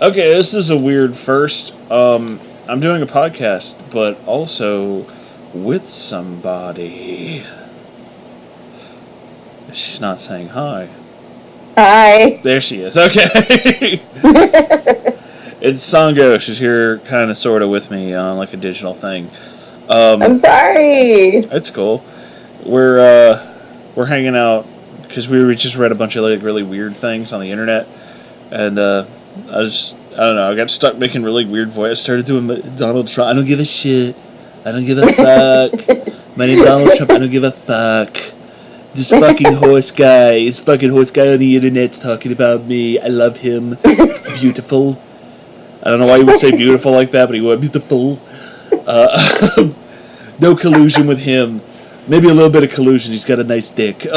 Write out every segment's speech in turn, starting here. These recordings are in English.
Okay, this is a weird first. I'm doing a podcast, but also with somebody. She's not saying hi. Hi. There she is. Okay. It's Sango. She's here kind of sort of with me on like a digital thing. I'm sorry. It's cool. We're hanging out because we just read a bunch of like really weird things on the internet, and I don't know. I got stuck making really weird voice. I started doing Donald Trump. I don't give a shit. I don't give a fuck. My name's Donald Trump. I don't give a fuck. This fucking horse guy. This fucking horse guy on the internet's talking about me. I love him. He's beautiful. I don't know why he would say beautiful like that, but he would. Beautiful. No collusion with him. Maybe a little bit of collusion. He's got a nice dick.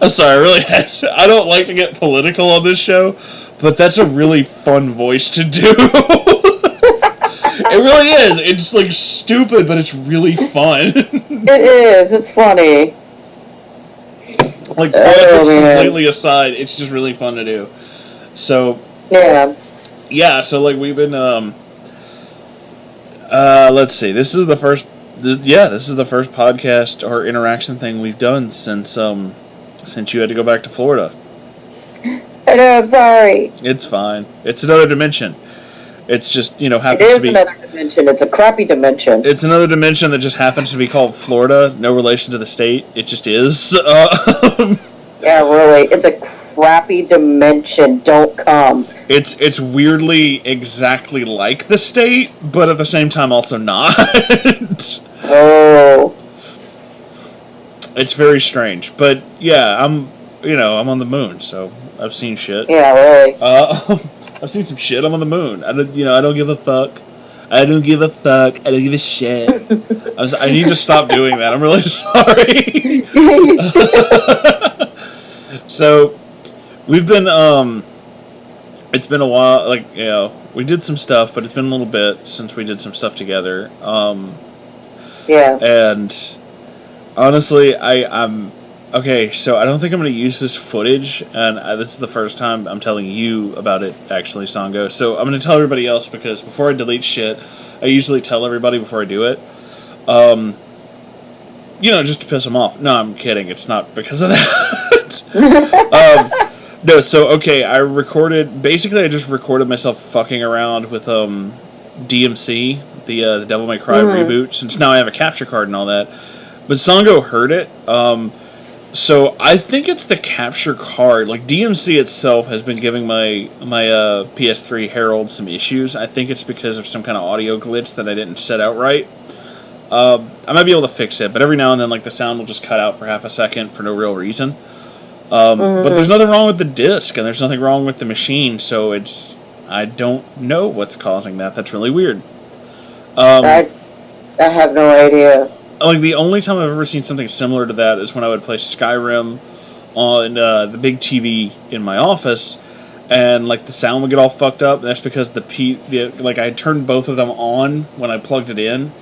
I'm sorry, I don't like to get political on this show, but that's a really fun voice to do. It really is. It's like stupid, but it's really fun. It is. It's funny. Like, politics completely aside, it's just really fun to do. So, so like we've been, let's see, this is the first podcast or interaction thing we've done since you had to go back to Florida. I know, I'm sorry. It's fine. It's another dimension. It's just, happens to be... It is another dimension. It's a crappy dimension. It's another dimension that just happens to be called Florida. No relation to the state. It just is. Yeah, really. It's a crappy dimension. Don't come. It's weirdly exactly like the state, but at the same time also not. Oh. It's very strange. But yeah, I'm on the moon, so I've seen shit. Yeah, really. I've seen some shit. I'm on the moon. I don't give a fuck. I don't give a fuck. I don't give a shit. I need to stop doing that. I'm really sorry. So, we've been, it's been a while, we did some stuff, but it's been a little bit since we did some stuff together. Yeah. And, honestly, okay, so I don't think I'm going to use this footage, and this is the first time I'm telling you about it, actually, Sango. So I'm going to tell everybody else, because before I delete shit, I usually tell everybody before I do it. Just to piss them off. No, I'm kidding. It's not because of that. No, so, okay, I just recorded myself fucking around with DMC, the Devil May Cry reboot, since now I have a capture card and all that. But Sango heard it, so I think it's the capture card. Like, DMC itself has been giving my PS3 Herald some issues. I think it's because of some kind of audio glitch that I didn't set out right. I might be able to fix it, but every now and then, like, the sound will just cut out for half a second for no real reason. But there's nothing wrong with the disc, and there's nothing wrong with the machine, so I don't know what's causing that. That's really weird. I have no idea. Like, the only time I've ever seen something similar to that is when I would play Skyrim on the big TV in my office, and, like, the sound would get all fucked up, and that's because I had turned both of them on when I plugged it in,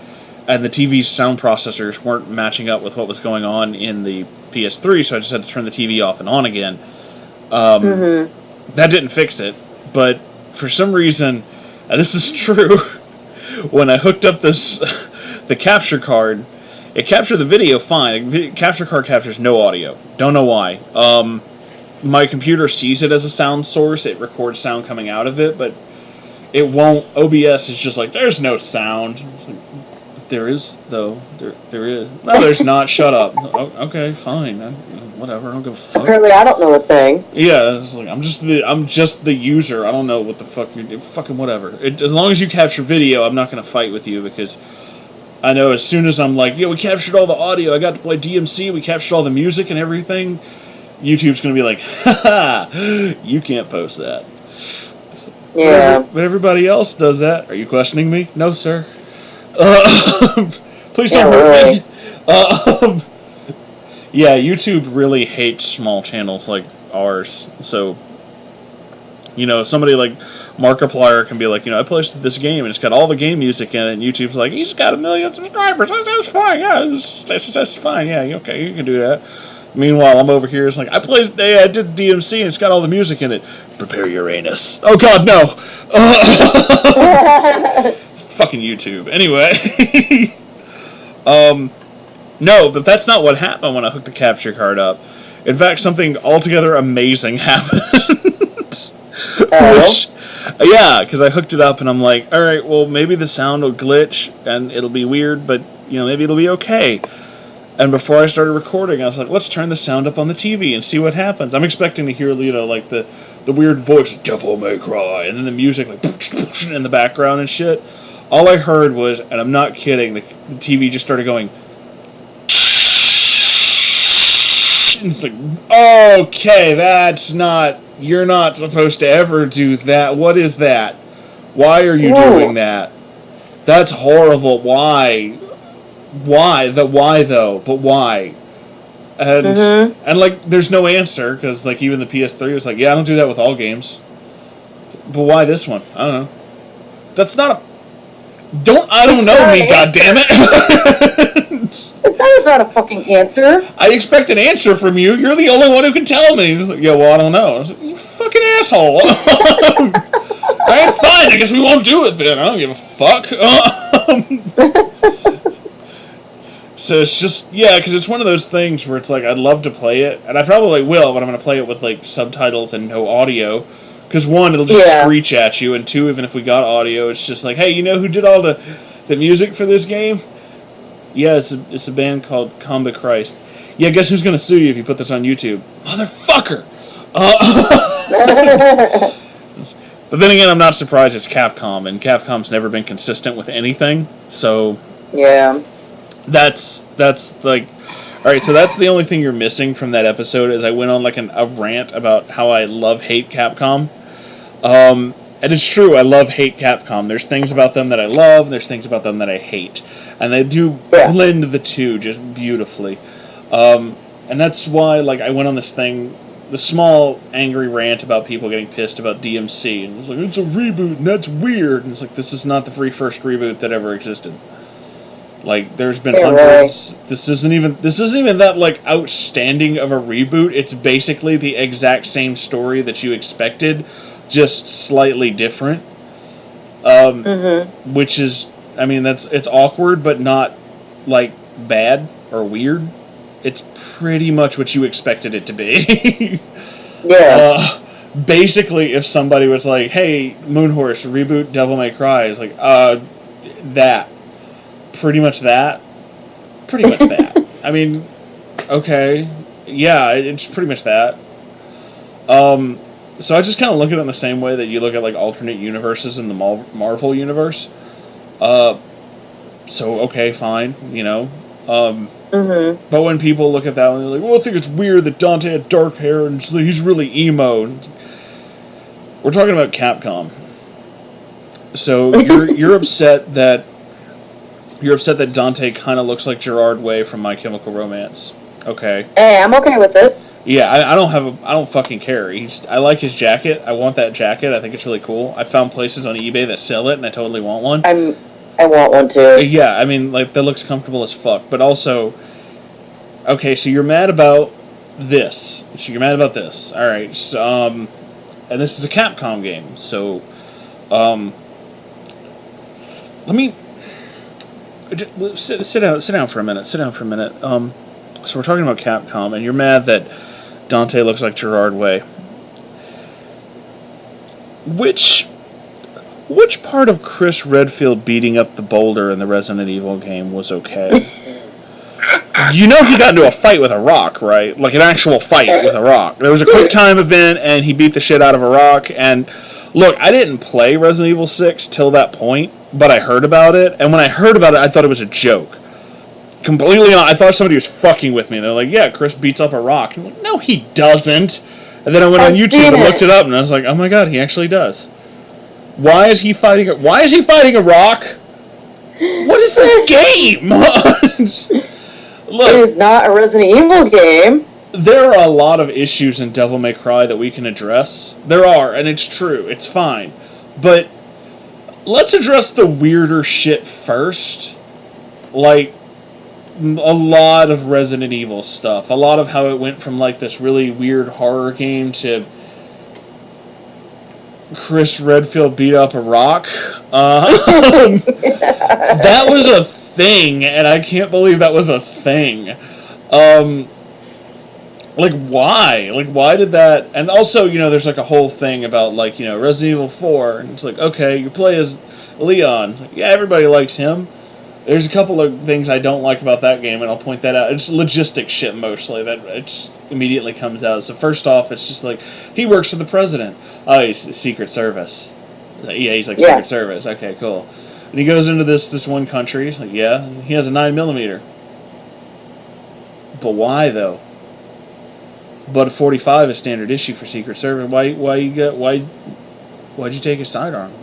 and the TV's sound processors weren't matching up with what was going on in the PS3, so I just had to turn the TV off and on again. That didn't fix it, but for some reason, and this is true, when I hooked up the capture card, it captured the video fine. The capture card captures no audio. Don't know why. My computer sees it as a sound source. It records sound coming out of it, but it won't. OBS is just like, there's no sound. It's like, there is, though. There is. No, there's not. Shut up. Okay, fine. Whatever. I don't give a fuck. Apparently, I don't know a thing. Yeah, it's like, I'm just the user. I don't know what the fuck you're doing. Fucking whatever. As long as you capture video, I'm not gonna fight with you, because I know as soon as I'm like, we captured all the audio. I got to play DMC. We captured all the music and everything. YouTube's gonna be like, haha, you can't post that. Yeah. But everybody else does that. Are you questioning me? No, sir. Please don't hurt me. Yeah, YouTube really hates small channels like ours. So, You know, somebody like Markiplier can be like, you know, I played this game and it's got all the game music in it, and YouTube's like, he's got 1 million subscribers. That's fine. Yeah, that's fine. Yeah, okay, you can do that. Meanwhile, I'm over here. It's like, I did DMC and it's got all the music in it. Prepare your anus. Oh God, no. Fucking YouTube. Anyway, no, but that's not what happened when I hooked the capture card up. In fact, something altogether amazing happened. Which, yeah, because I hooked it up and I'm like, all right, well, maybe the sound will glitch and it'll be weird, but you know, maybe it'll be okay. And before I started recording, I was like, let's turn the sound up on the TV and see what happens. I'm expecting to hear, you know, like the weird voice, Devil May Cry, and then the music, like, in the background and shit. All I heard was, and I'm not kidding, the TV just started going, and it's like, okay, that's not, you're not supposed to ever do that. What is that? Why are you doing that? That's horrible. Why? Why though? But why? And like, there's no answer, because like even the PS3 was like, yeah, I don't do that with all games. But why this one? I don't know. That's not a. I don't know me, goddammit. That is not a fucking answer. I expect an answer from you. You're the only one who can tell me. He's like, yeah, well, I don't know. I was like, you fucking asshole. Alright, fine. I guess we won't do it then. I don't give a fuck. So it's just, yeah, because it's one of those things where it's like, I'd love to play it, and I probably will, but I'm going to play it with, like, subtitles and no audio, because one, it'll just screech at you, and two, even if we got audio, it's just like, hey, you know who did all the music for this game? Yeah, it's a band called Combat Christ. Yeah, guess who's going to sue you if you put this on YouTube? Motherfucker! But then again, I'm not surprised it's Capcom, and Capcom's never been consistent with anything, so... Yeah. That's like, alright, so that's the only thing you're missing from that episode, is I went on like a rant about how I hate Capcom. And it's true, I hate Capcom. There's things about them that I love, and there's things about them that I hate. And they do blend the two just beautifully. And that's why, like, I went on this thing, the small angry rant about people getting pissed about DMC. And it was like, it's a reboot, and that's weird. And it's like, this is not the very first reboot that ever existed. Like, there's been hundreds. Right. This isn't even that, like, outstanding of a reboot. It's basically the exact same story that you expected, just slightly different. Which is, I mean, it's awkward, but not, like, bad or weird. It's pretty much what you expected it to be. Yeah. Basically, if somebody was like, hey, Moonhorse, reboot Devil May Cry, it's like, that. Pretty much that. I mean, okay. Yeah, it's pretty much that. So I just kind of look at it in the same way that you look at, like, alternate universes in the Marvel universe. So, okay, fine, you know. But when people look at that one, they're like, well, I think it's weird that Dante had dark hair and he's really emo. We're talking about Capcom. So you're upset that Dante kind of looks like Gerard Way from My Chemical Romance. Okay. Hey, I'm okay with it. Yeah, I don't fucking care. I like his jacket. I want that jacket. I think it's really cool. I found places on eBay that sell it, and I totally want one. I want one too. Yeah, I mean, like, that looks comfortable as fuck. But also, okay, so you're mad about this. All right. So, and this is a Capcom game. So, let me sit down for a minute. So we're talking about Capcom, and you're mad that Dante looks like Gerard Way. Which part of Chris Redfield beating up the boulder in the Resident Evil game was okay? You know he got into a fight with a rock, right? Like an actual fight with a rock. There was a quick time event, and he beat the shit out of a rock. And look, I didn't play Resident Evil 6 till that point, but I heard about it. And when I heard about it, I thought it was a joke. Completely, I thought somebody was fucking with me. They're like, yeah, Chris beats up a rock. I was like, no, he doesn't. And then I went on YouTube and looked it up, and I was like, oh my god, he actually does. Why is he fighting a rock? What is this game? Look, it is not a Resident Evil game. there are a lot of issues in Devil May Cry that we can address. There are, and it's true. It's fine. But let's address the weirder shit first. Like, a lot of Resident Evil stuff. A lot of how it went from, like, this really weird horror game to Chris Redfield beat up a rock. That was a thing, and I can't believe that was a thing. Like, why? Like, why did that... And also, you know, there's, like, a whole thing about, like, you know, Resident Evil 4, and it's like, okay, you play as Leon. It's like, yeah, everybody likes him. There's a couple of things I don't like about that game, and I'll point that out. It's logistic shit, mostly, that it just immediately comes out. So first off, it's just like, he works for the president. Oh, he's the Secret Service. Like, yeah, he's like, Secret Service. Okay, cool. And he goes into this one country. He's like, yeah, and he has a 9mm. But why, though? But a 45 is standard issue for Secret Service. Why'd you take his sidearm?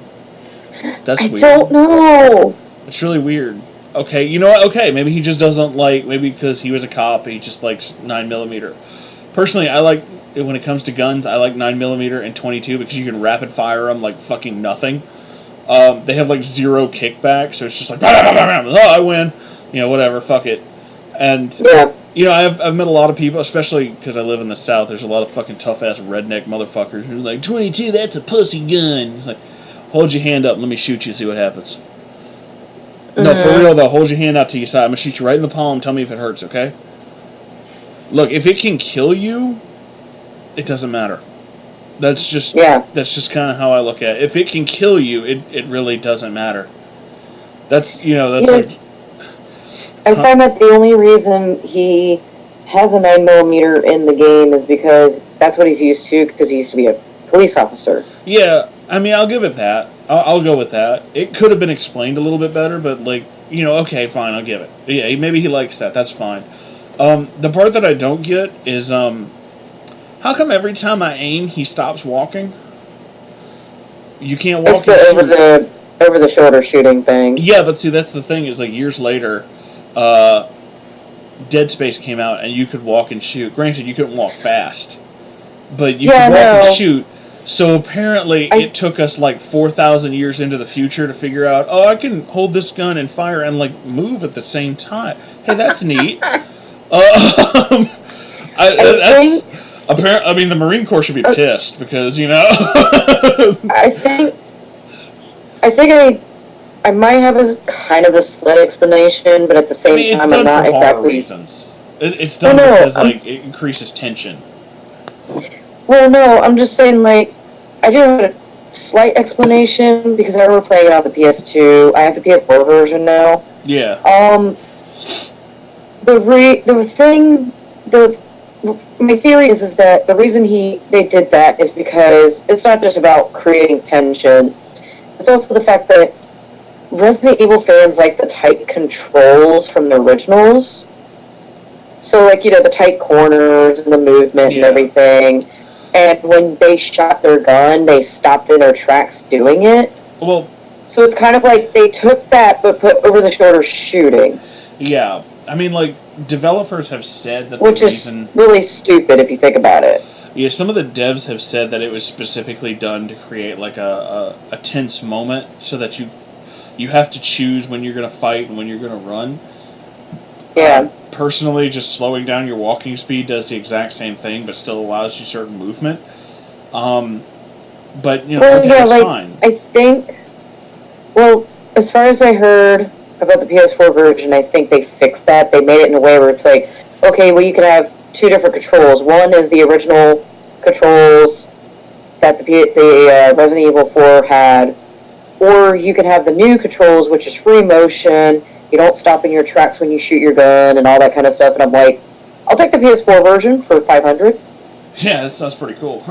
That's weird. I don't know. It's really weird. Okay, you know what? Okay, maybe he just doesn't like... Maybe because he was a cop, he just likes 9mm. Personally, I like... When it comes to guns, I like 9mm and 22 because you can rapid fire them like fucking nothing. They have like zero kickback, so it's just like... Oh, I win. You know, whatever, fuck it. And... Yeah. You know, I've met a lot of people, especially because I live in the South. There's a lot of fucking tough-ass redneck motherfuckers who are like, 22, that's a pussy gun. It's like, hold your hand up, let me shoot you, see what happens. No, for real, though, hold your hand out to your side. I'm going to shoot you right in the palm, tell me if it hurts, okay? Look, if it can kill you, it doesn't matter. That's just kind of how I look at it. If it can kill you, it really doesn't matter. That's, you know, that's like... I find that the only reason he has a 9mm in the game is because that's what he's used to, because he used to be a police officer. Yeah, I mean, I'll give it that. I'll go with that. It could have been explained a little bit better, but, like, you know, okay, fine, I'll give it. Yeah, maybe he likes that. That's fine. The part that I don't get is, how come every time I aim, he stops walking? You can't walk. It's over the shoulder shooting thing. Yeah, but see, that's the thing, is, like, years later... Dead Space came out and you could walk and shoot. Granted, you couldn't walk fast, but you could walk and shoot. So apparently it took us like 4,000 years into the future to figure out, oh, I can hold this gun and fire and like move at the same time. Hey, that's neat. I mean, the Marine Corps should be pissed because, you know. I think I might have a kind of a slight explanation, but at the same time, I'm not exactly. Reasons. It's done because like it increases tension. Well, no, I'm just saying, like, I do have a slight explanation because I remember playing it on the PS2. I have the PS4 version now. Yeah. My theory is that the reason they did that is because it's not just about creating tension. It's also the fact that Resident Evil fans like the tight controls from the originals. So, like, you know, the tight corners and the movement and everything. And when they shot their gun, they stopped in their tracks doing it. Well... So it's kind of like they took that but put over-the-shoulder shooting. Yeah. I mean, like, developers have said that Which is really stupid if you think about it. Yeah, some of the devs have said that it was specifically done to create, like, a tense moment so that you have to choose when you're going to fight and when you're going to run. Yeah. Personally, just slowing down your walking speed does the exact same thing, but still allows you certain movement. But, you know, that's fine. I think, well, as far as I heard about the PS4 version, I think they fixed that. They made it in a way where it's like, okay, well, you can have two different controls. One is the original controls that the Resident Evil 4 had, or you can have the new controls, which is free motion. You don't stop in your tracks when you shoot your gun and all that kind of stuff. And I'm like, I'll take the PS4 version for $500. Yeah, that sounds pretty cool.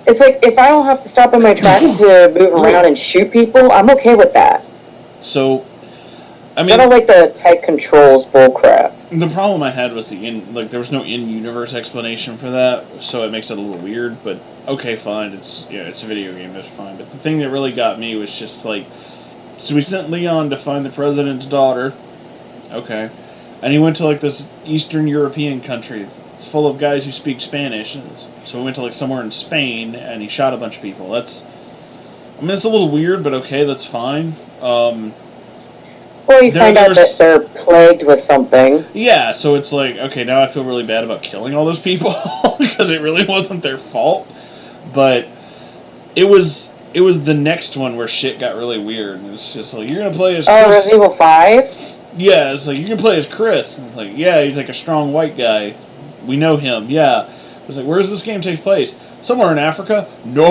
It's like, if I don't have to stop in my tracks to move around and shoot people, I'm okay with that. So, I mean... I don't like the tight controls bullcrap. The problem I had was there was no in-universe explanation for that, so it makes it a little weird, but okay, fine, it's a video game, that's fine. But the thing that really got me was just like, so we sent Leon to find the president's daughter, okay, And he went to like this Eastern European country. It's full of guys who speak Spanish. So we went to like somewhere in Spain, and he shot a bunch of people. It's a little weird, but okay, that's fine. Well, you find out that they're plagued with something. Yeah, so it's like, okay, now I feel really bad about killing all those people because it really wasn't their fault. But it was the next one where shit got really weird. It's just like, you're gonna play as Chris. Oh, Resident Evil 5? Yeah, it's like, you can play as Chris. And it's like, yeah, he's like a strong white guy. We know him, yeah. It's like, where does this game take place? Somewhere in Africa? No.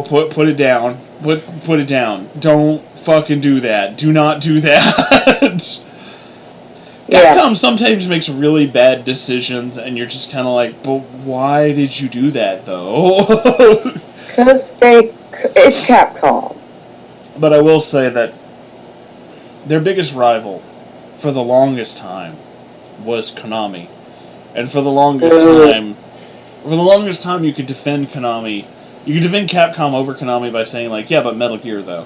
Put it down. Put it down. Don't fucking do that. Do not do that. Yeah. Capcom sometimes makes really bad decisions, and you're just kind of like, but why did you do that, though? Because it's Capcom. But I will say that their biggest rival, for the longest time, was Konami. And for the longest time, you could defend Konami. You could defend Capcom over Konami by saying, like, yeah, but Metal Gear, though.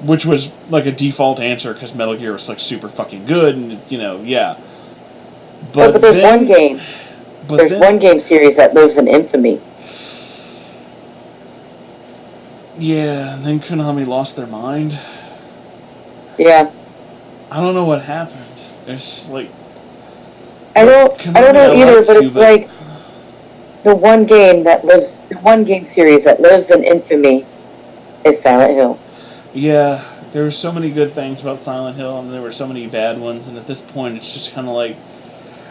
Which was, like, a default answer, because Metal Gear was, like, super fucking good, and, you know, yeah. But there's one game. There's one game series that lives in infamy. Yeah, and then Konami lost their mind. Yeah. I don't know what happened. It's just, like... I don't know either, but it's like... The one game series that lives in infamy is Silent Hill. Yeah, there were so many good things about Silent Hill, and there were so many bad ones, and at this point, it's just kind of like...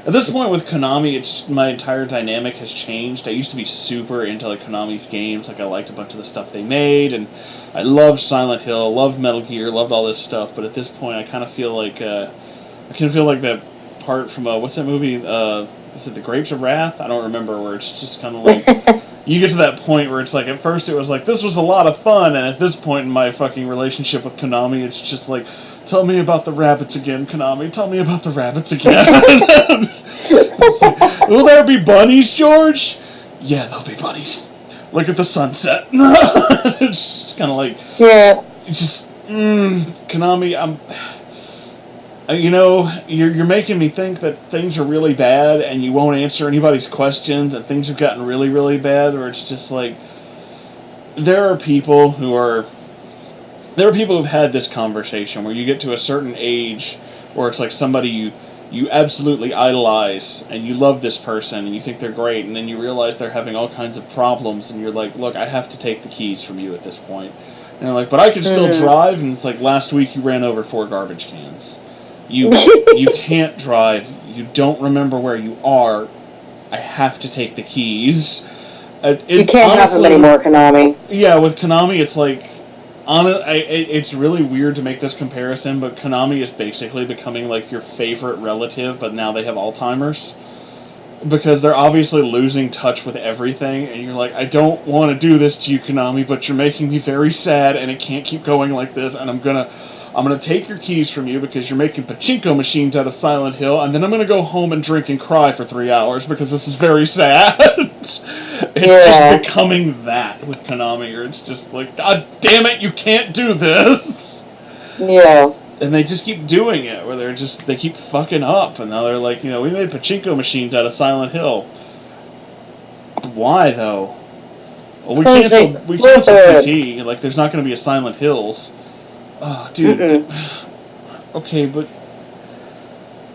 At this point with Konami, my entire dynamic has changed. I used to be super into like Konami's games, like I liked a bunch of the stuff they made, and I loved Silent Hill, loved Metal Gear, loved all this stuff, but at this point, I kind of feel like... that part from, what's that movie, is it The Grapes of Wrath? I don't remember, where it's just kind of like... You get to that point where it's like, at first it was like, this was a lot of fun, and at this point in my fucking relationship with Konami, it's just like, tell me about the rabbits again, Konami, tell me about the rabbits again. Like, will there be bunnies, George? Yeah, there'll be bunnies. Look at the sunset. It's just kind of like... Yeah. It's just... Konami, you know, you're making me think that things are really bad and you won't answer anybody's questions and things have gotten really, really bad, or it's just like... There are people who've had this conversation where you get to a certain age where it's like somebody you absolutely idolize and you love this person and you think they're great, and then you realize they're having all kinds of problems and you're like, look, I have to take the keys from you at this point. And they're like, but I can still drive, and it's like, last week you ran over 4 garbage cans. You can't drive. You don't remember where you are. I have to take the keys. You can't have them anymore, Konami. Yeah, with Konami, it's like... it's really weird to make this comparison, but Konami is basically becoming like your favorite relative, but now they have Alzheimer's. Because they're obviously losing touch with everything, and you're like, I don't want to do this to you, Konami, but you're making me very sad, and it can't keep going like this, and I'm gonna take your keys from you because you're making pachinko machines out of Silent Hill, and then I'm gonna go home and drink and cry for 3 hours because this is very sad. It's just becoming that with Konami, or it's just like, God damn it, you can't do this! Yeah. And they just keep doing it, where they keep fucking up, and now they're like, you know, we made pachinko machines out of Silent Hill. Why, though? Well, we canceled PT, like, there's not gonna be a Silent Hills. Oh, dude. Okay, but...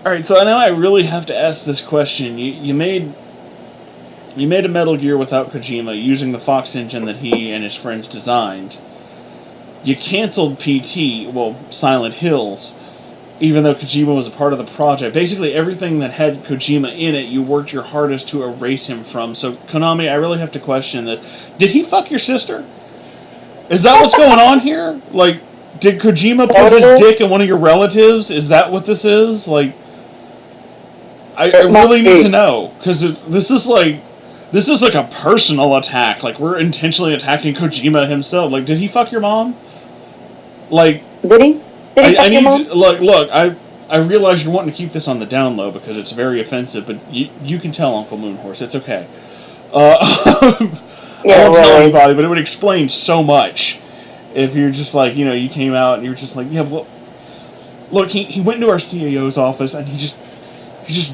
Alright, so now I really have to ask this question. You made a Metal Gear without Kojima, using the Fox engine that he and his friends designed. You canceled PT, well, Silent Hills, even though Kojima was a part of the project. Basically, everything that had Kojima in it, you worked your hardest to erase him from. So, Konami, I really have to question that. Did he fuck your sister? Is that what's going on here? Like, did Kojima put his dick in one of your relatives? Is that what this is? Like, I really need to know, because this is like a personal attack. Like, we're intentionally attacking Kojima himself. Like, did he fuck your mom? Like, did he? I need to, look. I realize you're wanting to keep this on the down low because it's very offensive, but you can tell Uncle Moonhorse. It's okay. I won't tell anybody, but it would explain so much if you're just like, you know, you came out and you were just like, yeah, well, Look, he went into our CEO's office and he just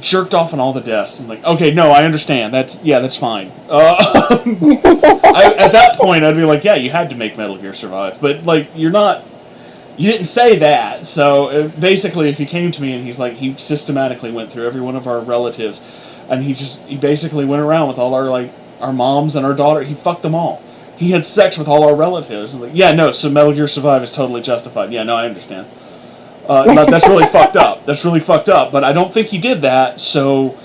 jerked off on all the desks. I'm like, okay, no, I understand. That's fine. At that point, I'd be like, yeah, you had to make Metal Gear Survive, but like, you didn't say that. So basically, if he came to me and he's like, he systematically went through every one of our relatives, and he basically went around with all our moms and our daughter. He fucked them all. He had sex with all our relatives. I'm like, yeah, no. So Metal Gear Survive is totally justified. Yeah, no, I understand. That's really fucked up. That's really fucked up. But I don't think he did that. So,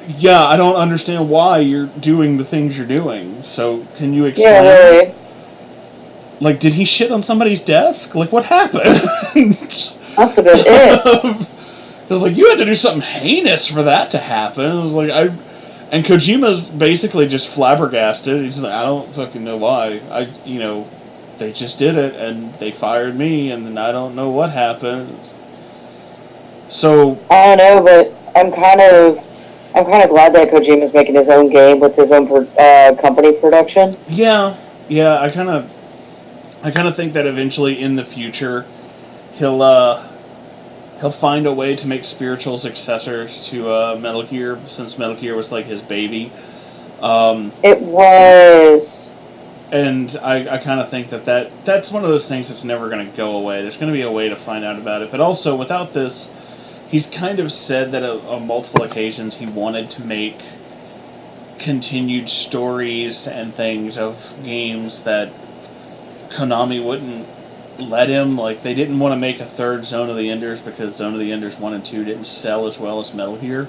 yeah, I don't understand why you're doing the things you're doing. So, can you explain? Yeah, really. Like, did he shit on somebody's desk? Like, what happened? Must have been it. I was like, you had to do something heinous for that to happen. I was like, and Kojima's basically just flabbergasted. He's like, I don't fucking know why. They just did it, and they fired me, and then I don't know what happened. So I don't know, but I'm kind of glad that Kojima's making his own game with his own company production. Yeah. I kind of think that eventually in the future, he'll find a way to make spiritual successors to Metal Gear, since Metal Gear was like his baby. It was. And I kind of think that's one of those things that's never going to go away. There's going to be a way to find out about it. But also, without this, he's kind of said that on multiple occasions he wanted to make continued stories and things of games that Konami wouldn't let him. Like, they didn't want to make a third Zone of the Enders because Zone of the Enders 1 and 2 didn't sell as well as Metal Gear.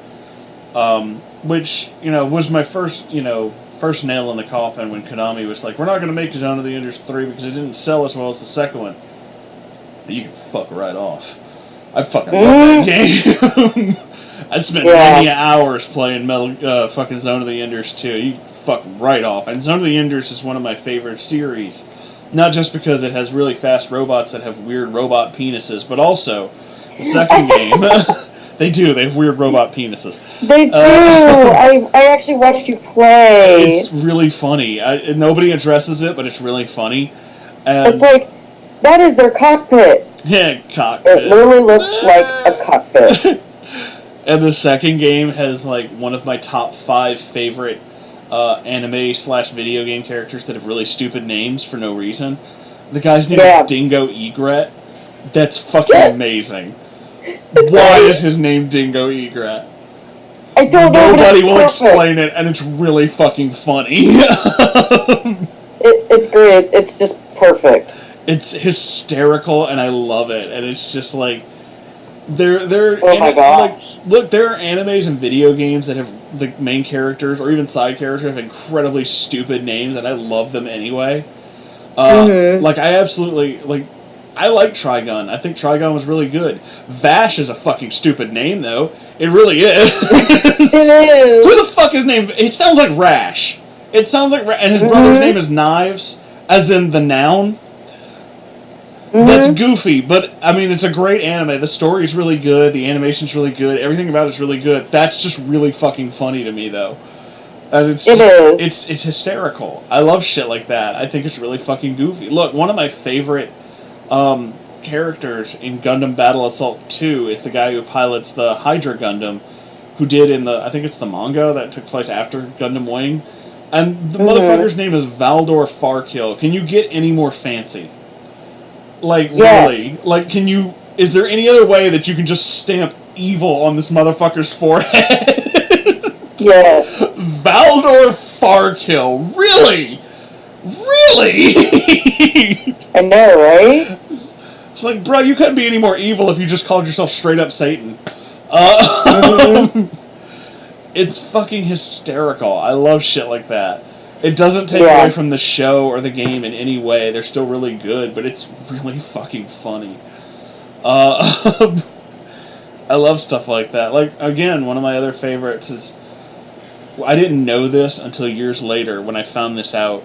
Which, was my first nail in the coffin when Konami was like, we're not going to make Zone of the Enders 3 because it didn't sell as well as the second one. You can fuck right off. I fucking love that game. I spent many hours playing fucking Zone of the Enders 2. You can fuck right off. And Zone of the Enders is one of my favorite series. Not just because it has really fast robots that have weird robot penises, but also the second game... They have weird robot penises. They do! I actually watched you play. It's really funny. Nobody addresses it, but it's really funny. And it's like, that is their cockpit. Yeah, cockpit. It literally looks like a cockpit. And the second game has, like, one of my top 5 favorite anime/video game characters that have really stupid names for no reason. The guy's name is Dingo Egret. That's fucking amazing. Why is his name Dingo Egret? I don't know. Nobody will explain it, and it's really fucking funny. It's great. It's just perfect. It's hysterical, and I love it. And it's just like they're oh my gosh. Like, look, there are animes and video games that have the main characters or even side characters have incredibly stupid names, and I love them anyway. Like, I absolutely like. I like Trigun. I think Trigun was really good. Vash is a fucking stupid name, though. It really is. It is. Who the fuck is named? It sounds like Rash. It sounds like and his brother's name is Knives, as in the noun. That's goofy, but I mean, it's a great anime. The story's really good. The animation's really good. Everything about it's really good. That's just really fucking funny to me, though. And it is. It's hysterical. I love shit like that. I think it's really fucking goofy. Look, one of my favorite characters in Gundam Battle Assault 2 is the guy who pilots the Hydra Gundam, who did in I think it's the manga that took place after Gundam Wing. And the motherfucker's name is Valdor Farkill. Can you get any more fancy? Like, really? Like, is there any other way that you can just stamp evil on this motherfucker's forehead? Yeah. Valdor Farkill. Really? Really? I know, right? It's like, bro, you couldn't be any more evil if you just called yourself straight up Satan. It's fucking hysterical. I love shit like that. It doesn't take away from the show or the game in any way. They're still really good, but it's really fucking funny. I love stuff like that. Like, again, one of my other favorites is... I didn't know this until years later when I found this out.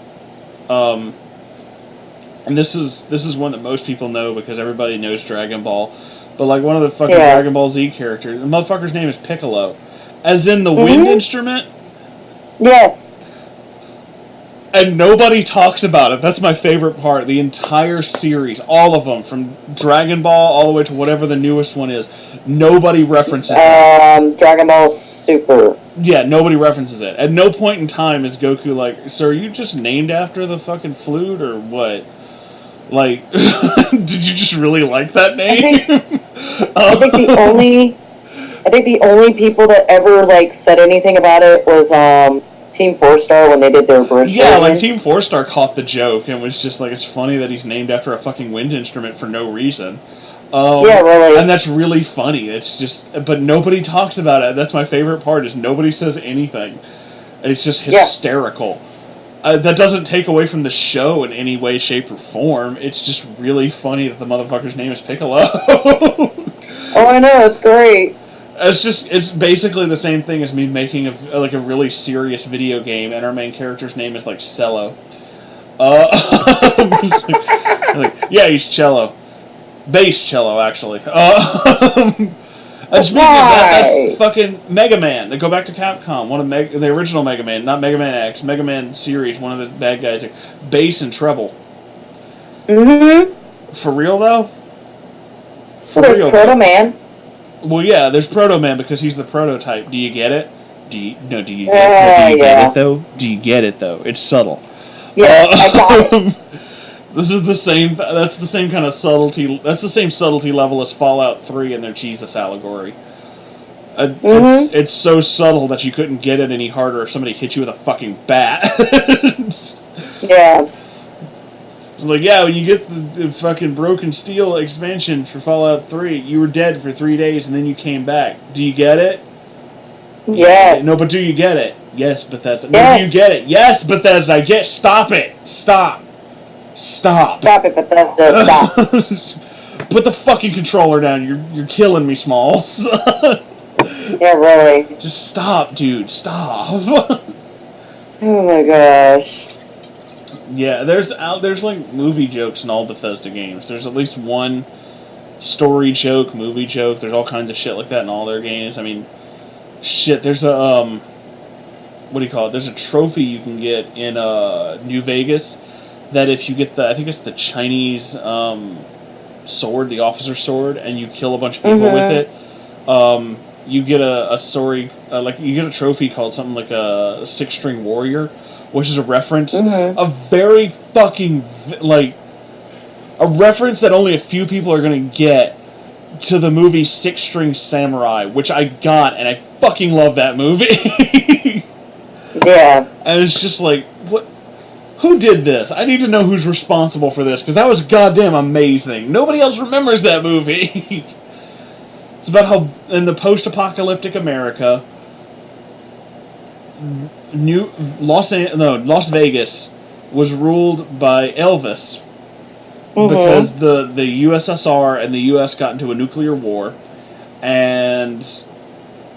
And this is one that most people know because everybody knows Dragon Ball. But, like, one of the fucking Dragon Ball Z characters, the motherfucker's name is Piccolo. As in the wind instrument? Yes. And nobody talks about it. That's my favorite part. The entire series, all of them, from Dragon Ball all the way to whatever the newest one is, nobody references it. Dragon Ball Super. Yeah, nobody references it. At no point in time is Goku like, "So are you just named after the fucking flute or what?" Like, did you just really like that name? I think the only people that ever like said anything about it was Team 4-Star when they did their bridge. Yeah, like Team 4-Star caught the joke and was just like, it's funny that he's named after a fucking wind instrument for no reason. Yeah, really. And that's really funny. It's just, but nobody talks about it. That's my favorite part, is nobody says anything. It's just hysterical. Yeah. That doesn't take away from the show in any way, shape, or form. It's just really funny that the motherfucker's name is Piccolo. Oh, I know, it's great. It's basically the same thing as me making a really serious video game, and our main character's name is like Cello. Yeah, he's cello. Bass cello, actually. And speaking of that, that's fucking Mega Man. They go back to Capcom. The original Mega Man, not Mega Man X, Mega Man series. One of the bad guys, bass and treble. Mm-hmm. For real though. There's Proto Man. Well, yeah, there's Proto Man because he's the prototype. Do you get it? Do you get it though? Do you get it though? It's subtle. Yeah, I got it. This is the same. That's the same kind of subtlety. That's the same subtlety level as Fallout 3 and their Jesus allegory. It's so subtle that you couldn't get it any harder if somebody hit you with a fucking bat. Yeah. Like, yeah, when you get the fucking Broken Steel expansion for Fallout 3, you were dead for 3 days and then you came back. Do you get it? Yes. No, but do you get it? Yes, Bethesda. Yes. No, do you get it? Yes, Bethesda. Stop it. Stop. Stop it, Bethesda. Stop. Put the fucking controller down. You're killing me, Smalls. Yeah, really. Just stop, dude. Stop. Oh my gosh. Yeah, there's like movie jokes in all Bethesda games. There's at least one story joke, movie joke. There's all kinds of shit like that in all their games. I mean, shit. There's a what do you call it? There's a trophy you can get in New Vegas that if you get I think it's the Chinese sword, the officer sword, and you kill a bunch of people with it, you get a story you get a trophy called something like a 6-string warrior, which is a reference, a very fucking a reference that only a few people are gonna get to the movie 6-String Samurai, which I got, and I fucking love that movie. Yeah. And it's just like, what? Who did this? I need to know who's responsible for this, because that was goddamn amazing. Nobody else remembers that movie. It's about how, in the post-apocalyptic America, Las Vegas was ruled by Elvis, because the USSR and the US got into a nuclear war, and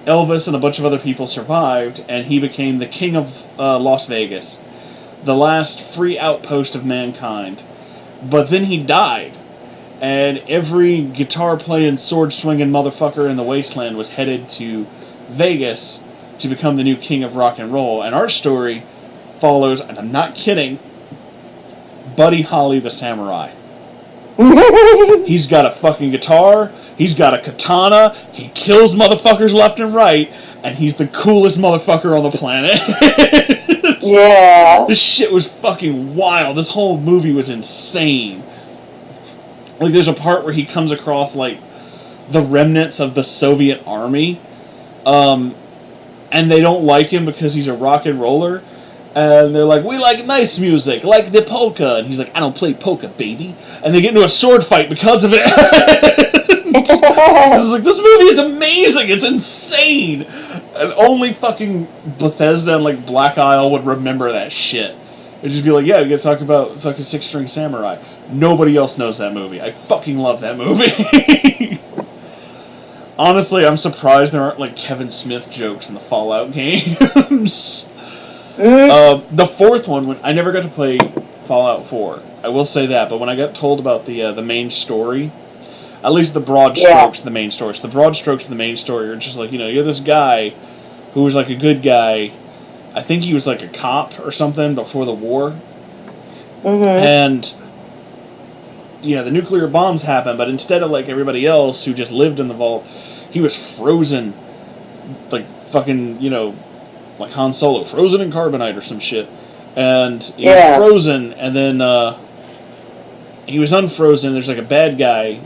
Elvis and a bunch of other people survived, and he became the king of Las Vegas, the last free outpost of mankind. But then he died, and every guitar-playing, sword-swinging motherfucker in the wasteland was headed to Vegas to become the new king of rock and roll. And our story follows, and I'm not kidding, Buddy Holly the Samurai. He's got a fucking guitar, he's got a katana, he kills motherfuckers left and right, and he's the coolest motherfucker on the planet. Yeah. This shit was fucking wild. This whole movie was insane. Like, there's a part where he comes across, like, the remnants of the Soviet army, and they don't like him because he's a rock and roller. And they're like, we like nice music, like the polka. And he's like, I don't play polka, baby. And they get into a sword fight because of it. I was like, this movie is amazing. It's insane. And only fucking Bethesda and like Black Isle would remember that shit. It'd just be like, yeah, we gotta talk about fucking 6-String Samurai. Nobody else knows that movie. I fucking love that movie. Honestly, I'm surprised there aren't like Kevin Smith jokes in the Fallout games. The fourth one, I never got to play Fallout 4. I will say that, but when I got told about the main story, at least the broad strokes of the main story. So the broad strokes of the main story are just like, you're this guy who was like a good guy, I think he was like a cop or something before the war. Mm-hmm. And the nuclear bombs happened, but instead of like everybody else who just lived in the vault, he was frozen, like fucking, like Han Solo, frozen in carbonite or some shit. And he was frozen, and then he was unfrozen. There's like a bad guy,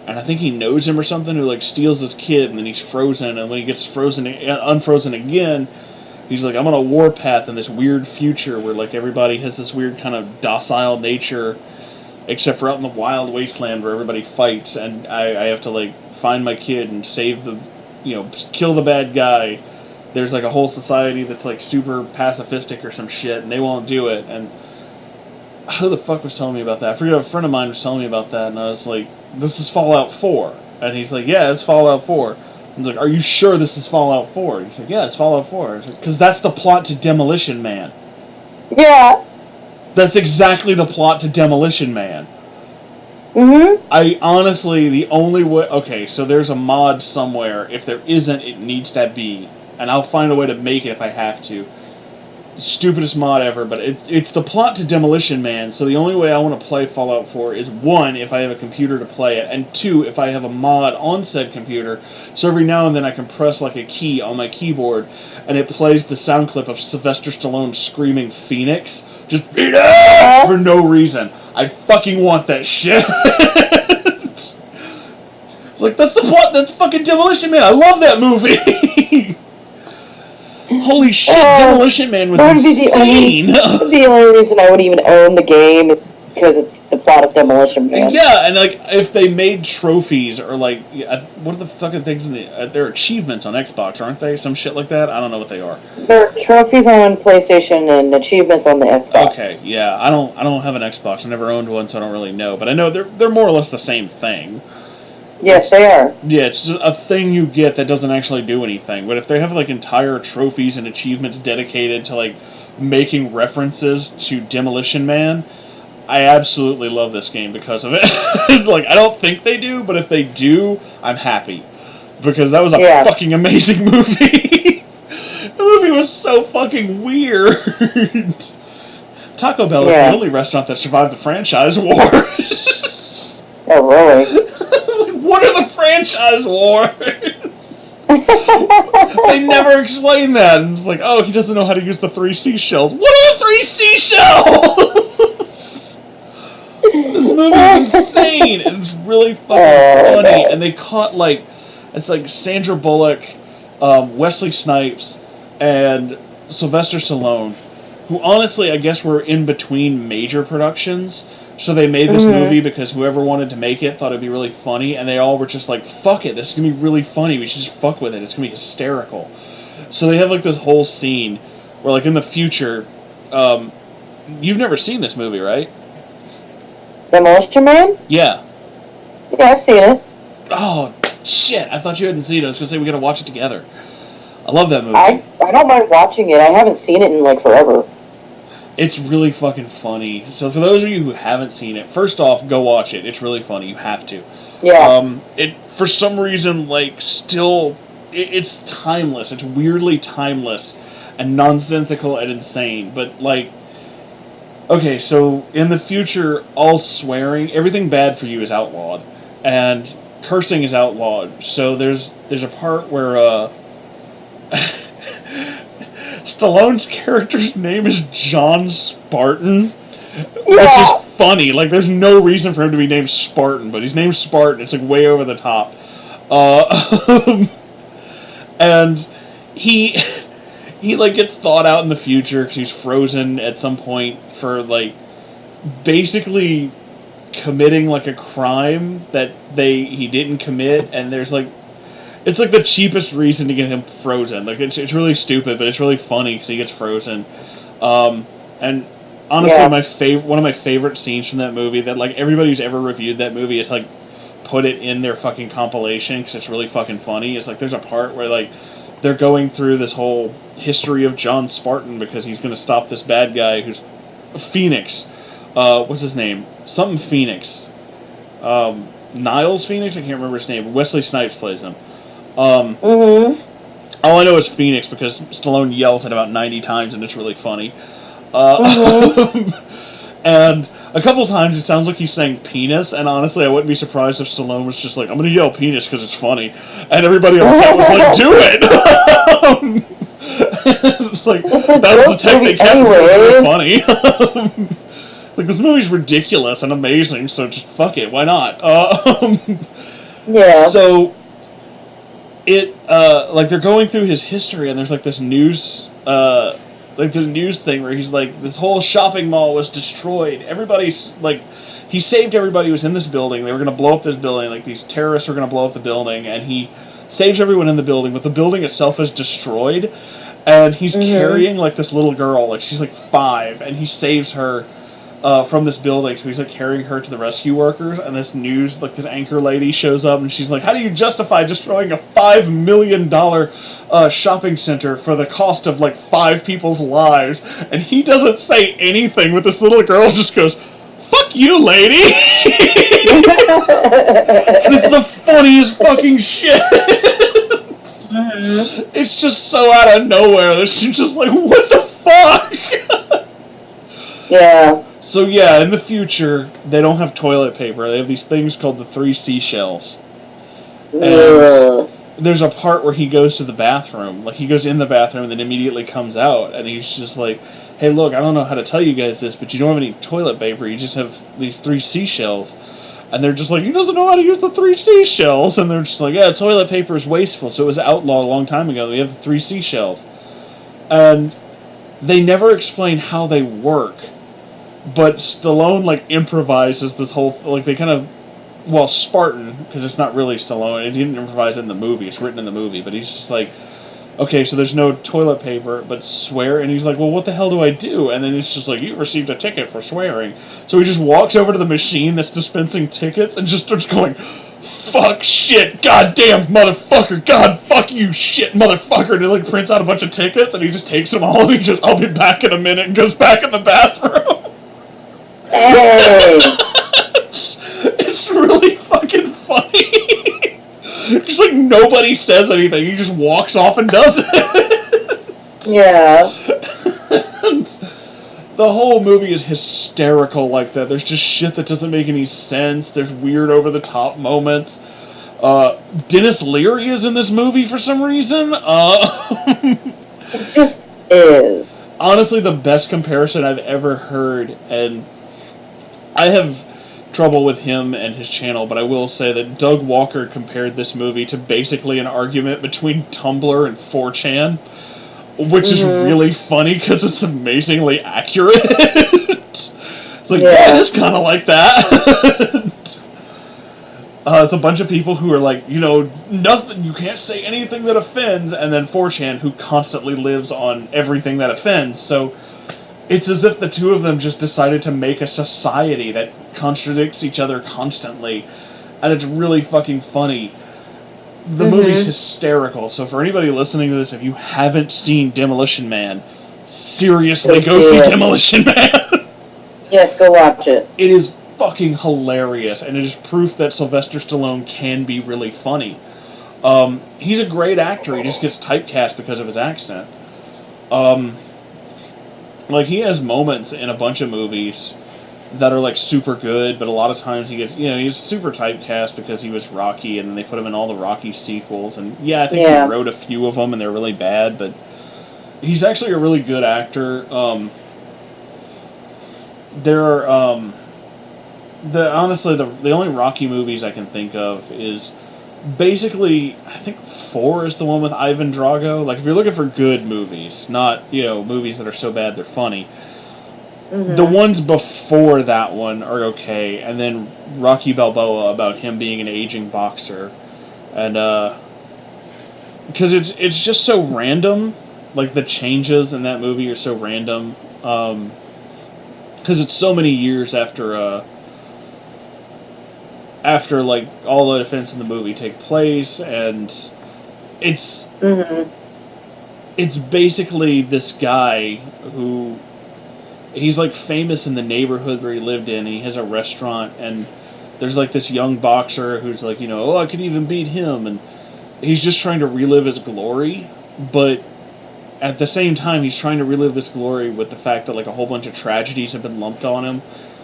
and I think he knows him or something, who like steals his kid, and then he's frozen. And when he gets unfrozen again, he's like, I'm on a warpath in this weird future where like everybody has this weird kind of docile nature, except for out in the wild wasteland where everybody fights, and I have to like find my kid and save the, kill the bad guy. There's like a whole society that's like super pacifistic or some shit, and they won't do it. And who the fuck was telling me about that? I forget, a friend of mine was telling me about that, and I was like, this is Fallout 4. And he's like, yeah, it's Fallout 4. I was like, are you sure this is Fallout 4? He's like, yeah, it's Fallout 4. Because that's the plot to Demolition Man. Yeah. That's exactly the plot to Demolition Man. Mm-hmm. I honestly, the only way... Okay, so there's a mod somewhere. If there isn't, it needs to be. And I'll find a way to make it if I have to. Stupidest mod ever, but it's the plot to Demolition Man, so the only way I want to play Fallout 4 is, 1, if I have a computer to play it, and 2, if I have a mod on said computer, so every now and then I can press like a key on my keyboard, and it plays the sound clip of Sylvester Stallone screaming Phoenix, just Phoenix! For no reason. I fucking want that shit. It's like, that's the plot, that's fucking Demolition Man, I love that movie! Holy shit, Demolition Man was insane! The only reason I would even own the game is because it's the plot of Demolition Man. Yeah, and like, if they made trophies, or like, what are the fucking things in the... they're achievements on Xbox, aren't they? Some shit like that? I don't know what they are. They're trophies on PlayStation and achievements on the Xbox. Okay, yeah, I don't have an Xbox, I never owned one, so I don't really know, but I know they're more or less the same thing. Yes, they are. Yeah, it's just a thing you get that doesn't actually do anything. But if they have like entire trophies and achievements dedicated to like making references to Demolition Man, I absolutely love this game because of it. It's like, I don't think they do, but if they do, I'm happy. Because that was a fucking amazing movie. The movie was so fucking weird. Taco Bell is the only restaurant that survived the franchise wars. Oh, really? What are the franchise wars? They never explain that. And it's like, oh, he doesn't know how to use the 3 seashells. What are the 3 seashells? This movie is insane. And it's really fucking funny. And they caught, like, it's like Sandra Bullock, Wesley Snipes, and Sylvester Stallone, who honestly, I guess, were in between major productions. So they made this movie because whoever wanted to make it thought it'd be really funny, and they all were just like, fuck it, this is gonna be really funny, we should just fuck with it, it's gonna be hysterical. So they have like this whole scene where like in the future, you've never seen this movie, right? Demolition Man? Yeah. Yeah, I've seen it. Oh, shit, I thought you hadn't seen it. I was gonna say we gotta watch it together. I love that movie. I don't mind watching it, I haven't seen it in like forever. It's really fucking funny. So for those of you who haven't seen it, first off, go watch it. It's really funny. You have to. Yeah. It, for some reason, like, still, it's timeless. It's weirdly timeless and nonsensical and insane. But, like, okay, so in the future, all swearing, everything bad for you is outlawed. And cursing is outlawed. So there's a part where, Stallone's character's name is John Spartan, which is funny. Like, there's no reason for him to be named Spartan, but he's named Spartan. It's, like, way over the top. And he, like, gets thawed out in the future because he's frozen at some point for, like, basically committing, like, a crime that he didn't commit, and there's, like, it's like the cheapest reason to get him frozen. Like, it's really stupid, but it's really funny because he gets frozen. And honestly, one of my favorite scenes from that movie, that like everybody who's ever reviewed that movie has like put it in their fucking compilation because it's really fucking funny. It's like there's a part where like they're going through this whole history of John Spartan because he's going to stop this bad guy who's Phoenix. What's his name? Something Phoenix. Niles Phoenix? I can't remember his name. Wesley Snipes plays him. All I know is Phoenix because Stallone yells it about 90 times and it's really funny. And a couple times it sounds like he's saying penis, and honestly I wouldn't be surprised if Stallone was just like, I'm gonna yell penis because it's funny, and everybody on set was like, do it! It's like, that was the technique, really funny. Like, this movie's ridiculous and amazing, so just fuck it, why not? Yeah. So, it, like, they're going through his history, and there's, like, this news, like, the news thing where he's like, this whole shopping mall was destroyed. Everybody's, like, he saved everybody who was in this building. They were going to blow up this building. Like, these terrorists were going to blow up the building, and he saves everyone in the building, but the building itself is destroyed, and he's carrying, like, this little girl. Like, she's, like, 5, and he saves her from this building, so he's like carrying her to the rescue workers, and this news, like this anchor lady shows up, and she's like, how do you justify destroying a $5 million shopping center for the cost of like 5 people's lives? And he doesn't say anything, but this little girl just goes, fuck you, lady! It's the funniest fucking shit! It's just so out of nowhere that she's just like, what the fuck? Yeah. So yeah, in the future, they don't have toilet paper. They have these things called the 3 seashells. And there's a part where he goes to the bathroom. Like, he goes in the bathroom and then immediately comes out. And he's just like, hey, look, I don't know how to tell you guys this, but you don't have any toilet paper. You just have these 3 seashells. And they're just like, he doesn't know how to use the 3 seashells. And they're just like, yeah, toilet paper is wasteful. So it was outlawed a long time ago. We have the 3 seashells. And they never explain how they work. But Stallone, like, improvises this whole... Like, they kind of... Well, Spartan, because it's not really Stallone. He didn't improvise it in the movie. It's written in the movie. But he's just like, okay, so there's no toilet paper, but swear. And he's like, well, what the hell do I do? And then it's just like, you received a ticket for swearing. So he just walks over to the machine that's dispensing tickets and just starts going, fuck, shit, goddamn, motherfucker, god, fuck you, shit, motherfucker. And he, like, prints out a bunch of tickets, and he just takes them all, and he just, I'll be back in a minute, and goes back in the bathroom. Hey. It's really fucking funny. Just like nobody says anything. He just walks off and does it. Yeah. And the whole movie is hysterical like that. There's just shit that doesn't make any sense. There's weird over-the-top moments. Dennis Leary is in this movie for some reason. It just is. Honestly, the best comparison I've ever heard, and I have trouble with him and his channel, but I will say that Doug Walker compared this movie to basically an argument between Tumblr and 4chan, which is really funny because it's amazingly accurate. It's like, yeah, it is kind of like that. It's a bunch of people who are like, you know, nothing, you can't say anything that offends, and then 4chan, who constantly lives on everything that offends, so it's as if the two of them just decided to make a society that contradicts each other constantly, and it's really fucking funny. The movie's hysterical, so for anybody listening to this, if you haven't seen Demolition Man, seriously, go see Demolition Man! Yes, go watch it. It is fucking hilarious, and it is proof that Sylvester Stallone can be really funny. He's a great actor, he just gets typecast because of his accent. Like, he has moments in a bunch of movies that are, like, super good, but a lot of times he gets, you know, he's super typecast because he was Rocky, and then they put him in all the Rocky sequels, and yeah, I think he wrote a few of them, and they're really bad, but he's actually a really good actor. There are, honestly, the only Rocky movies I can think of is basically, I think 4 is the one with Ivan Drago. Like, if you're looking for good movies, not, you know, movies that are so bad they're funny, the ones before that one are okay, and then Rocky Balboa, about him being an aging boxer, and, because it's just so random, like, the changes in that movie are so random, because it's so many years after, like, all the events in the movie take place, and it's it's basically this guy who, he's, like, famous in the neighborhood where he lived in, and he has a restaurant, and there's, like, this young boxer who's like, you know, oh, I could even beat him, and he's just trying to relive his glory, but at the same time, he's trying to relive this glory with the fact that like a whole bunch of tragedies have been lumped on him.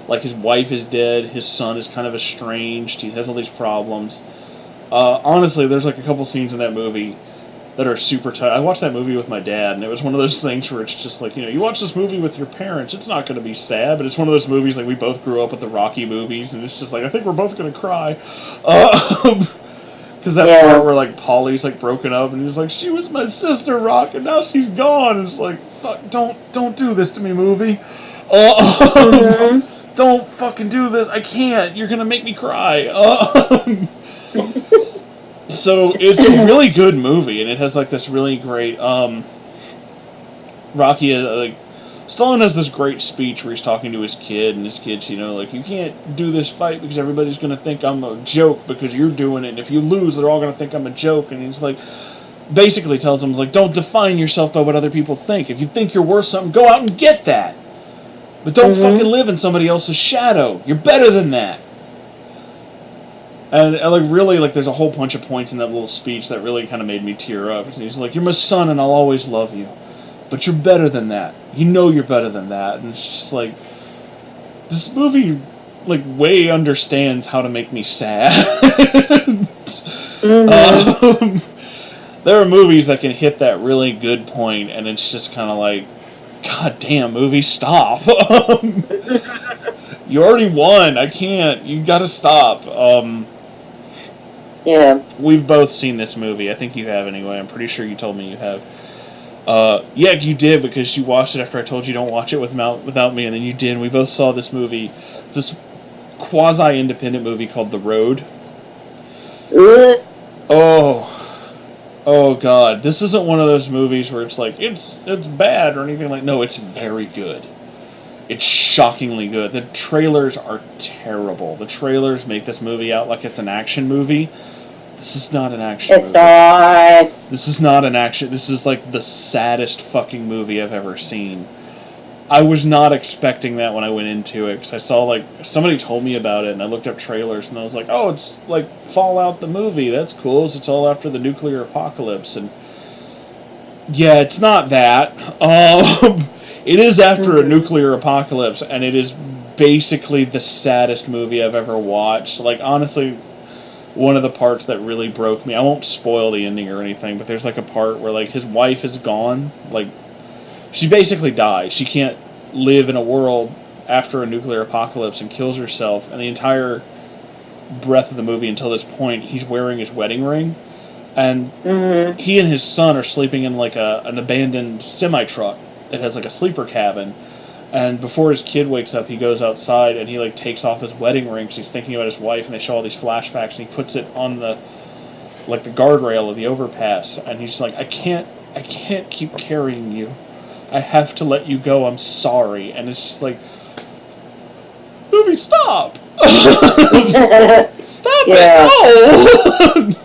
Like his wife is dead, his son is kind of estranged, he has all these problems. Honestly, there's like a couple scenes in that movie that are super tight. I watched that movie with my dad, and it was one of those things where it's just like, you watch this movie with your parents, it's not going to be sad, but it's one of those movies like we both grew up with the Rocky movies, and it's just like, I think we're both going to cry. Because that part where like Polly's like broken up, and he's like, she was my sister, Rock, and now she's gone. And it's like, fuck, don't do this to me, movie. Don't fucking do this. I can't. You're gonna make me cry. So it's a really good movie, and it has like this really great Rocky like Stallone has this great speech where he's talking to his kid, and his kid's like, you can't do this fight because everybody's gonna think I'm a joke because you're doing it, and if you lose they're all gonna think I'm a joke. And he's like, basically tells him, like, don't define yourself by what other people think. If you think you're worth something, go out and get that, but don't fucking live in somebody else's shadow. You're better than that. And like really, like there's a whole bunch of points in that little speech that really kind of made me tear up. And he's like, you're my son and I'll always love you, but you're better than that. You're better than that. And it's just like, this movie like way understands how to make me sad. There are movies that can hit that really good point, and it's just kind of like, God damn, movie, stop. You already won. I can't. You gotta stop. Yeah. We've both seen this movie. I think you have anyway. I'm pretty sure you told me you have. Yeah, you did, because you watched it after I told you don't watch it without me, and then you did. We both saw this movie, this quasi-independent movie called The Road. Oh God, this isn't one of those movies where it's like, it's bad or anything like. No, it's very good. It's shockingly good. The trailers are terrible. The trailers make this movie out like it's an action movie. This is not an action movie. It's not. This is not an action. This is like the saddest fucking movie I've ever seen. I was not expecting that when I went into it, because I saw, like, somebody told me about it, and I looked up trailers, and I was like, oh, it's like Fallout the movie. That's cool. It's all after the nuclear apocalypse. And yeah, it's not that. It is after a nuclear apocalypse, and it is basically the saddest movie I've ever watched. Like, honestly, one of the parts that really broke me, I won't spoil the ending or anything, but there's like a part where like his wife is gone. Like, she basically dies. She can't live in a world after a nuclear apocalypse and kills herself. And the entire breadth of the movie until this point, he's wearing his wedding ring. And he and his son are sleeping in like an abandoned semi-truck that has like a sleeper cabin. And before his kid wakes up, he goes outside and he like takes off his wedding ring because he's thinking about his wife, and they show all these flashbacks, and he puts it on the guardrail of the overpass, and he's like, I can't keep carrying you. I have to let you go. I'm sorry. And it's just like, movie, stop. Stop it. No.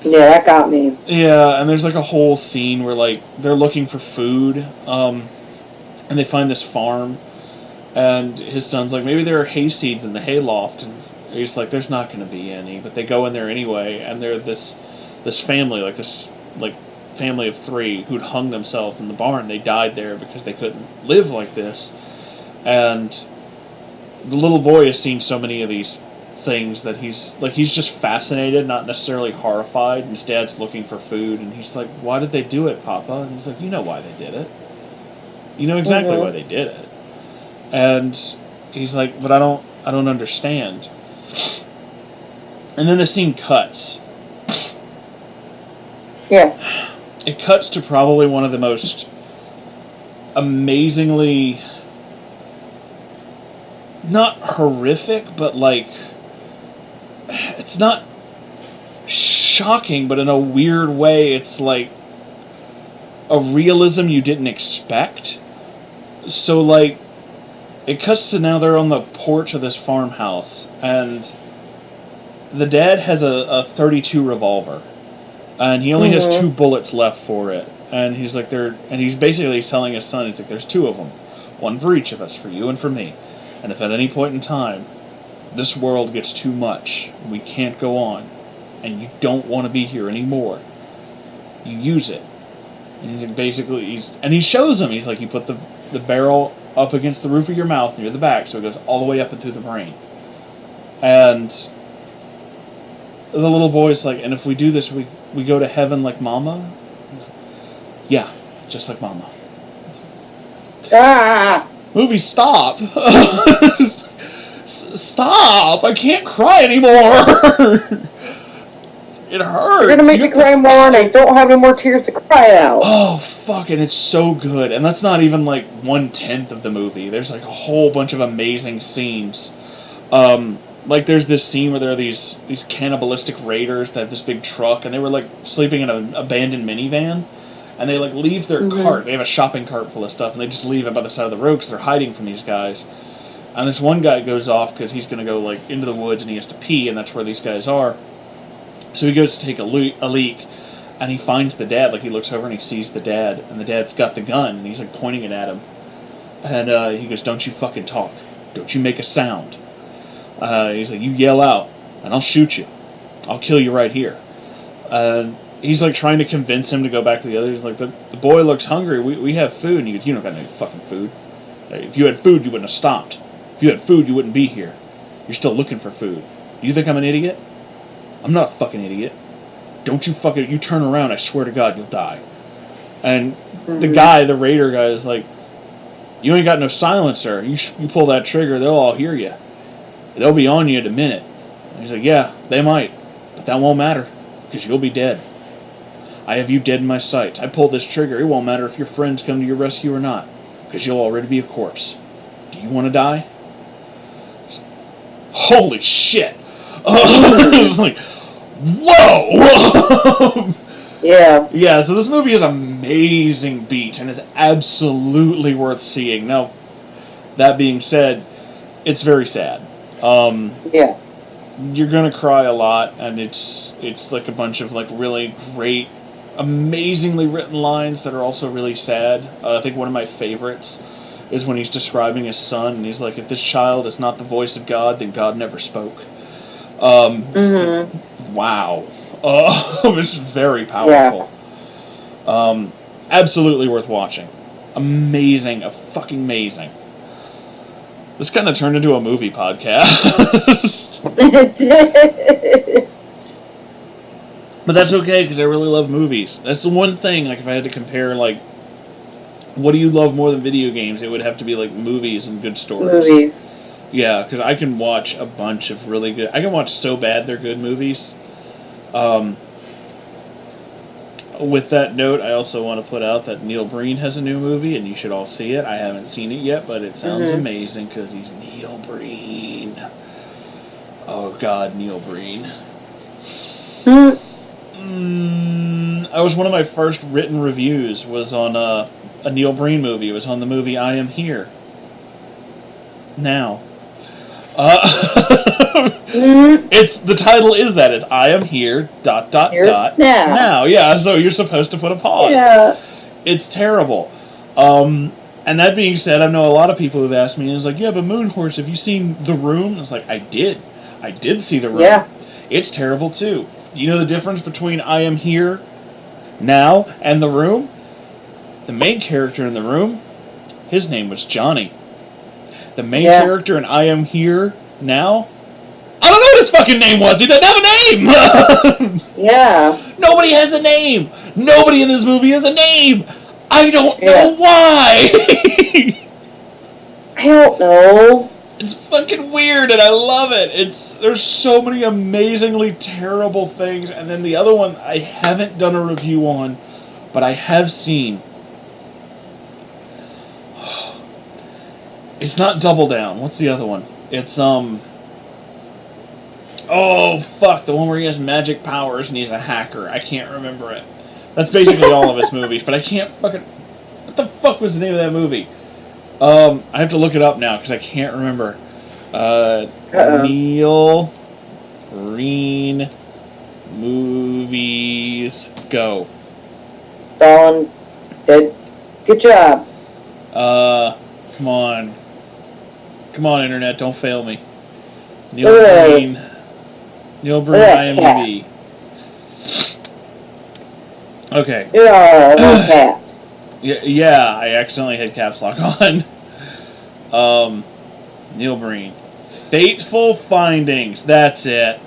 Yeah, that got me. Yeah, and there's like a whole scene where like they're looking for food, and they find this farm, and his son's like, maybe there are hay seeds in the hay loft, and he's like, there's not going to be any, but they go in there anyway, and they're this family, like this family of 3 who'd hung themselves in the barn. They died there because they couldn't live like this, and the little boy has seen so many of these things that he's just fascinated, not necessarily horrified. And his dad's looking for food, and he's like, why did they do it, Papa? And he's like, you know why they did it. You know exactly why they did it. And he's like, but I don't understand. And then the scene cuts. Yeah. It cuts to probably one of the most amazingly, not horrific, but like, it's not shocking, but in a weird way, it's like a realism you didn't expect. So like, it cuts to now they're on the porch of this farmhouse, and the dad has a .32 revolver, and he only has 2 bullets left for it. And he's like, he's basically telling his son, he's like, there's 2 of them, one for each of us, for you and for me. And if at any point in time this world gets too much, we can't go on, and you don't want to be here anymore, you use it. And he's like, basically, he shows him, he's like, you put the barrel up against the roof of your mouth near the back, so it goes all the way up into the brain. And the little boy's like, and if we do this, we go to heaven like Mama? Yeah, just like Mama. Ah! Movie, stop! Stop! I can't cry anymore! It hurts. You're gonna make me cry more, and I don't have any more tears to cry out. Oh, fuck, and it's so good. And that's not even, like, 1/10 of the movie. There's, like, a whole bunch of amazing scenes. Like, there's this scene where there are these cannibalistic raiders that have this big truck, and they were, like, sleeping in an abandoned minivan. And they, like, leave their cart. They have a shopping cart full of stuff, and they just leave it by the side of the road because they're hiding from these guys. And this one guy goes off because he's going to go, like, into the woods, and he has to pee, and that's where these guys are. So he goes to take a leak, and he finds the dad. Like, he looks over and he sees the dad, and the dad's got the gun, and he's, like, pointing it at him. And he goes, don't you fucking talk. Don't you make a sound. He's like, you yell out, and I'll shoot you. I'll kill you right here. And he's, like, trying to convince him to go back to the others. He's like, the boy looks hungry. We have food. And he goes, you don't got any fucking food. If you had food, you wouldn't have stopped. If you had food, you wouldn't be here. You're still looking for food. You think I'm an idiot? I'm not a fucking idiot. Don't you fucking... You turn around, I swear to God, you'll die. And the guy, the raider guy, is like, you ain't got no silencer. You pull that trigger, they'll all hear you. They'll be on you in a minute. And he's like, yeah, they might. But that won't matter. Because you'll be dead. I have you dead in my sights. I pull this trigger. It won't matter if your friends come to your rescue or not. Because you'll already be a corpse. Do you want to die? Holy shit. It's like... Whoa! Yeah. Yeah, so this movie is amazing beats, and it's absolutely worth seeing. Now, that being said, it's very sad. Yeah. You're gonna cry a lot, and it's like a bunch of like really great, amazingly written lines that are also really sad. I think one of my favorites is when he's describing his son, and he's like, if this child is not the voice of God, then God never spoke. Wow. It's very powerful. Yeah. Absolutely worth watching. Amazing. Fucking amazing. This kind of turned into a movie podcast. But that's okay, because I really love movies. That's the one thing, like, if I had to compare, like, what do you love more than video games, it would have to be, like, movies and good stories. Movies. Yeah, because I can watch a bunch of really good... I can watch so bad they're good movies. With that note, I also want to put out that Neil Breen has a new movie, and you should all see it. I haven't seen it yet, but it sounds amazing, because he's Neil Breen. Oh, God, Neil Breen. I was one of my first written reviews was on a Neil Breen movie. It was on the movie I Am Here. Now. It's the title is that it's I am here ... now. Yeah, so you're supposed to put a pause. Yeah. It's terrible. And that being said, I know a lot of people who've asked me, and it's like, yeah, but Moonhorse, have you seen The Room? I was like, I did see The Room. Yeah. It's terrible too. You know the difference between I Am Here Now and The Room? The main character in The Room, his name was Johnny. The main character in I Am Here Now, I don't know what his fucking name was. He doesn't have a name. Yeah. Nobody has a name. Nobody in this movie has a name. I don't know why. I don't know. It's fucking weird, and I love it. There's so many amazingly terrible things, and then the other one I haven't done a review on, but I have seen. It's not Double Down. What's the other one? It's, oh, fuck. The one where he has magic powers and he's a hacker. I can't remember it. That's basically all of his movies, but I can't fucking... What the fuck was the name of that movie? I have to look it up now, because I can't remember. Neil Breen movies. Go. It's on. Good job. Come on. Come on, Internet, don't fail me. Neil Breen, IMDb. Okay. Yeah, no caps. Yeah, I accidentally had caps lock on. Neil Breen. Fateful Findings. That's it.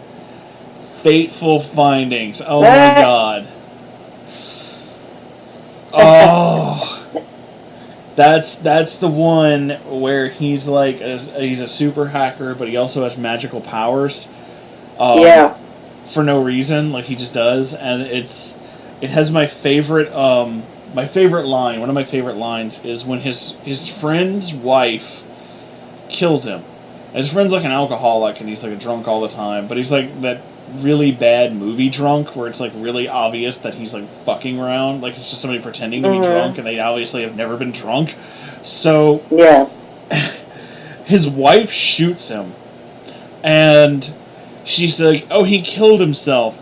Fateful Findings. Oh my god. Oh. That's the one where he's like he's a super hacker, but he also has magical powers. Yeah. For no reason, like he just does, and it has my favorite line. One of my favorite lines is when his friend's wife kills him. His friend's like an alcoholic, and he's like a drunk all the time, but he's like that really bad movie drunk where it's like really obvious that he's like fucking around, like it's just somebody pretending to be drunk, and they obviously have never been drunk. So yeah, his wife shoots him, and she's like, "Oh, he killed himself."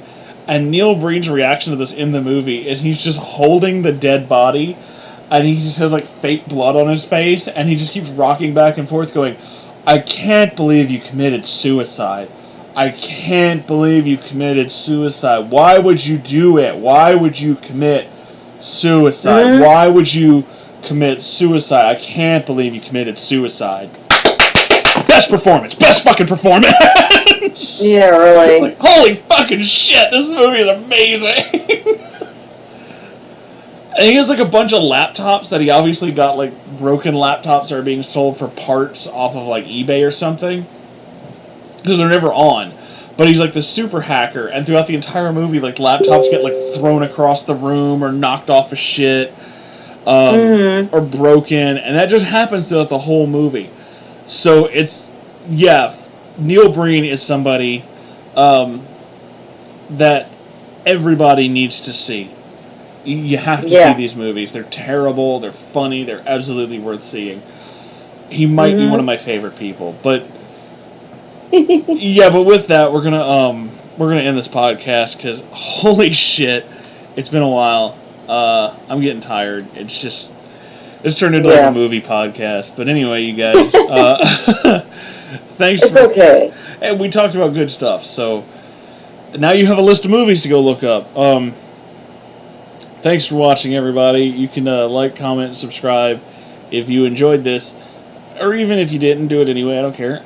And Neil Breen's reaction to this in the movie is he's just holding the dead body, and he just has like fake blood on his face, and he just keeps rocking back and forth, going, "I can't believe you committed suicide. I can't believe you committed suicide. Why would you do it? Why would you commit suicide? Mm-hmm. Why would you commit suicide? I can't believe you committed suicide." Best performance. Best fucking performance. Yeah, really. Like, holy fucking shit, this movie is amazing. And he has like a bunch of laptops that he obviously got, like broken laptops that are being sold for parts off of like eBay or something. Because they're never on. But he's like the super hacker, and throughout the entire movie, like laptops get like thrown across the room or knocked off of shit. Or broken, and that just happens throughout the whole movie. So it's, yeah, Neil Breen is somebody that everybody needs to see. You have to see these movies. They're terrible, they're funny, they're absolutely worth seeing. He might be one of my favorite people, but yeah, but with that, we're gonna end this podcast because holy shit, it's been a while. I'm getting tired. It's turned into like a movie podcast. But anyway, you guys, thanks. It's okay. And we talked about good stuff, so now you have a list of movies to go look up. Thanks for watching, everybody. You can like, comment, and subscribe if you enjoyed this, or even if you didn't, do it anyway. I don't care.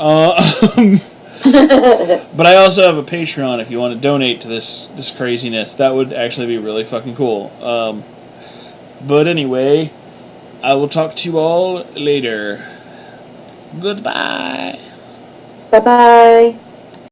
But I also have a Patreon if you want to donate to this craziness. That would actually be really fucking cool. But anyway, I will talk to you all later. Goodbye. Bye-bye.